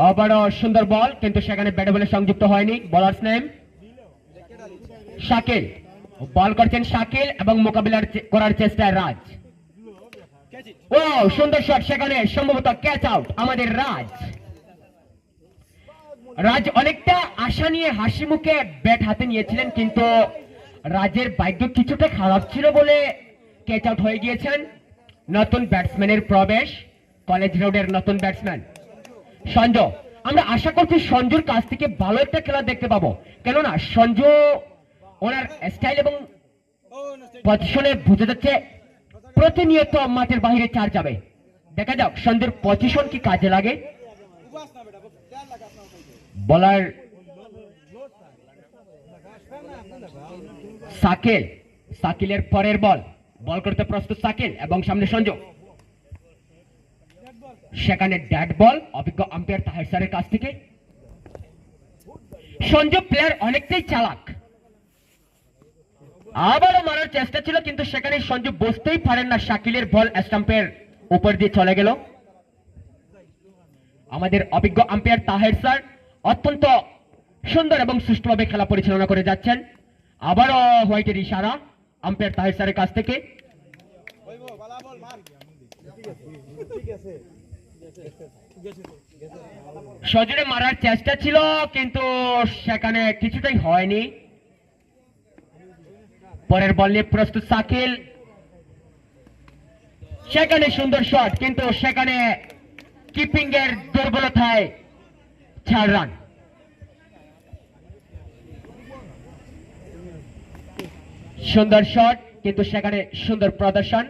আবারও সুন্দর বল, কিন্তু সেখানে ব্যাটে বলে সংযুক্ত হয়নি। Bowlers name Shakil. বল করছেন শাকিল এবং মোকাবিলা করার চেষ্টায় রাজ। ও সুন্দর শট, সেখানে সম্ভবত ক্যাচ আউট আমাদের রাজ। রাজ অনেকটা আশা নিয়ে হাসি মুখে ব্যাট হাতে নিয়েছিলেন, কিন্তু রাজের ভাগ্য কিছুটা খারাপ ছিল বলে ক্যাচ আউট হয়ে গিয়েছেন। নতুন ব্যাটসম্যানের প্রবেশ, কলেজ রোডের নতুন ব্যাটসম্যান সঞ্জু। আমরা আশা করছি সঞ্জুর কাছ থেকে ভালো একটা খেলা দেখতে পাবো, কেননা সঞ্জু ওনার স্টাইল এবং পজিশনে বোঝা যাচ্ছে প্রতিনিয়ত মাঠের বাইরে চার যাবে। দেখা যাক সঞ্জুর পজিশন কি কাজে লাগে। বলার শাকিল, শাকিলের পরের বল, বল করতে প্রস্তুত শাকিল এবং সামনে সঞ্জু। সেখানে ড্যাট বল অভিজ্ঞ আম্পায়ার তাহের স্যারের কাছ থেকে। সঞ্জু প্লেয়ার অনেকটাই চালাক, আবারও মারার চেষ্টা ছিল, কিন্তু সেখানে সঞ্জু বুঝতেই পারেন না শাকিলের বল স্টাম্পের উপর দিয়ে চলে গেল। আমাদের অভিজ্ঞ আম্পায়ার তাহের স্যার অত্যন্ত সুন্দর এবং সুষ্ঠুভাবে খেলা পরিচালনা করে যাচ্ছেন। আবারও হোয়াইটের ইশারা আম্পায়ার তাহের স্যারের কাছ থেকে। সজোরে মারার চেষ্টা ছিল, কিন্তু সেখানে কিছুটাই হয়নি। পরের বল নিয়ে প্রস্তুত শাকিল, সেখানে সুন্দর শট, কিন্তু সেখানে কিপিং এর দুর্বলতায় 4 রান। সুন্দর শট, কিন্তু সেখানে সুন্দর প্রদর্শন।